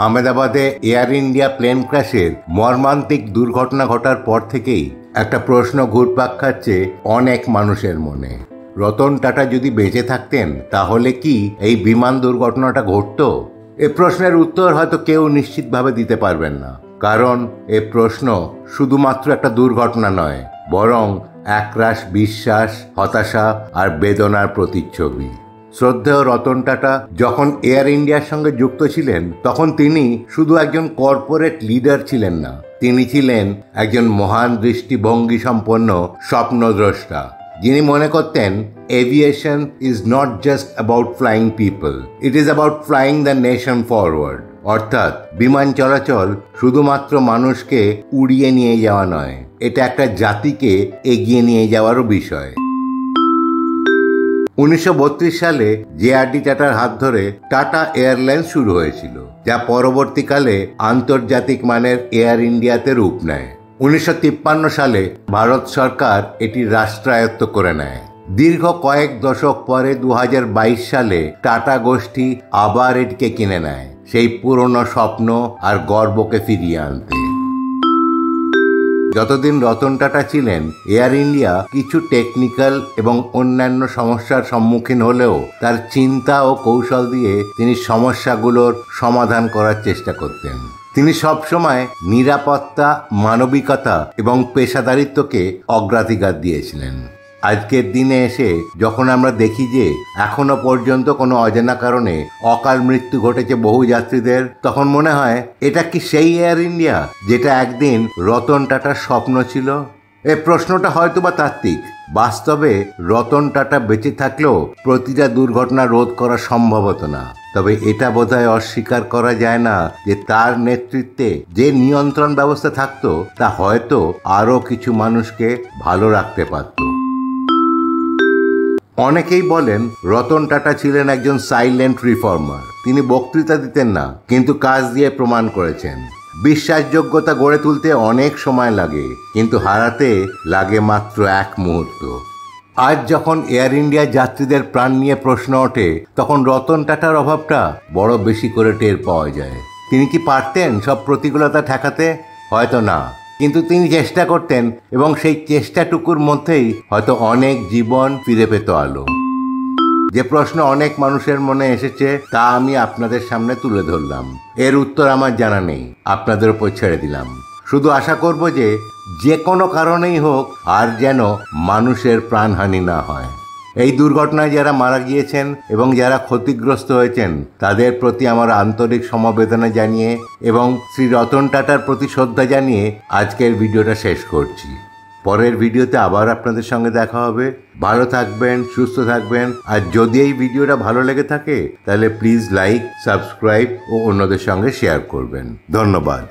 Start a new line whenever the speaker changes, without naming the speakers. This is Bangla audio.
আহমেদাবাদে এয়ার ইন্ডিয়া প্লেন ক্র্যাশের মর্মান্তিক দুর্ঘটনা ঘটার পর থেকেই একটা প্রশ্ন ঘুরপাক খাচ্ছে অনেক মানুষের মনে। রতন টাটা যদি বেঁচে থাকতেন তাহলে কি এই বিমান দুর্ঘটনাটা ঘটতো? এ প্রশ্নের উত্তর হয়তো কেউ নিশ্চিতভাবে দিতে পারবেন না, কারণ এ প্রশ্ন শুধুমাত্র একটা দুর্ঘটনা নয়, বরং একরাশ বিশ্বাস, হতাশা আর বেদনার প্রতিচ্ছবি। শ্রদ্ধেয় রতন টাটা যখন এয়ার ইন্ডিয়ার সঙ্গে যুক্ত ছিলেন, তখন তিনি শুধু একজন কর্পোরেট লিডার ছিলেন না, তিনি ছিলেন একজন মহান দৃষ্টিভঙ্গি সম্পন্ন স্বপ্নদ্রষ্টা, যিনি মনে করতেন aviation is not just about flying people, it is about flying the nation forward. অর্থাৎ বিমান চলাচল শুধুমাত্র মানুষকে উড়িয়ে নিয়ে যাওয়া নয়, এটা একটা জাতিকে এগিয়ে নিয়ে যাওয়ারও বিষয়। 1932 সালে জে.আর.ডি. টাটার হাত ধরে টাটা এয়ারলাইন্স শুরু হয়েছিল, যা পরবর্তীকালে আন্তর্জাতিক মানের এয়ার ইন্ডিয়াতে রূপ নেয়। 1953 সালে ভারত সরকার এটি রাষ্ট্রায়ত্ত করে নেয়। দীর্ঘ কয়েক দশক পরে 2022 সালে টাটা গোষ্ঠী আবার এটিকে কিনে নেয়, সেই পুরনো স্বপ্ন আর গর্বকে ফিরিয়ে আনতে। যতদিন রতন টাটা ছিলেন, এয়ার ইন্ডিয়া কিছু টেকনিক্যাল এবং অন্যান্য সমস্যার সম্মুখীন হলেও তার চিন্তা ও কৌশল দিয়ে তিনি সমস্যাগুলোর সমাধান করার চেষ্টা করতেন। তিনি সবসময় নিরাপত্তা, মানবিকতা এবং পেশাদারিত্বকে অগ্রাধিকার দিয়েছিলেন। আজকের দিনে এসে যখন আমরা দেখি যে এখনো পর্যন্ত কোনো অজানা কারণে অকাল মৃত্যু ঘটেছে বহু যাত্রীদের, তখন মনে হয় এটা কি সেই এয়ার ইন্ডিয়া যেটা একদিন রতন টাটার স্বপ্ন ছিল? এই প্রশ্নটা হয়তো বা তাত্ত্বিক। বাস্তবে রতন টাটা বেঁচে থাকলেও প্রতিটা দুর্ঘটনা রোধ করা সম্ভব হতো না। তবে এটা বোধহয় অস্বীকার করা যায় না যে তার নেতৃত্বে যে নিয়ন্ত্রণ ব্যবস্থা থাকতো তা হয়তো আরও কিছু মানুষকে ভালো রাখতে পারত। অনেকেই বলেন রতন টাটা ছিলেন একজন সাইলেন্ট রিফর্মার। তিনি বক্তৃতা দিতেন না, কিন্তু কাজ দিয়ে প্রমাণ করেছেন। বিশ্বাসযোগ্যতা গড়ে তুলতে অনেক সময় লাগে, কিন্তু হারাতে লাগে মাত্র এক মুহূর্ত। আজ যখন এয়ার ইন্ডিয়া যাত্রীদের প্রাণ নিয়ে প্রশ্ন ওঠে, তখন রতন টাটার অভাবটা বড় বেশি করে টের পাওয়া যায়। তিনি কি পারতেন সব প্রতিকূলতা ঠেকাতে? হয়তো না, কিন্তু তিনি চেষ্টা করতেন, এবং সেই চেষ্টাটুকুর মধ্যেই হয়তো অনেক জীবন ফিরে পেত আলো। যে প্রশ্ন অনেক মানুষের মনে এসেছে তা আমি আপনাদের সামনে তুলে ধরলাম। এর উত্তর আমার জানা নেই, আপনাদের উপর ছেড়ে দিলাম। শুধু আশা করব যে কোনো কারণেই হোক আর যেন মানুষের প্রাণহানি না হয়। এই দুর্ঘটনায় যারা মারা গিয়েছেন এবং যারা ক্ষতিগ্রস্ত হয়েছেন তাদের প্রতি আমার আন্তরিক সমবেদনা জানিয়ে এবং শ্রী রতন টাটার প্রতি শ্রদ্ধা জানিয়ে আজকের ভিডিওটা শেষ করছি। পরের ভিডিওতে আবার আপনাদের সঙ্গে দেখা হবে। ভালো থাকবেন, সুস্থ থাকবেন। আর যদি এই ভিডিওটা ভালো লেগে থাকে তাহলে প্লিজ লাইক, সাবস্ক্রাইব ও অন্যদের সঙ্গে শেয়ার করবেন। ধন্যবাদ।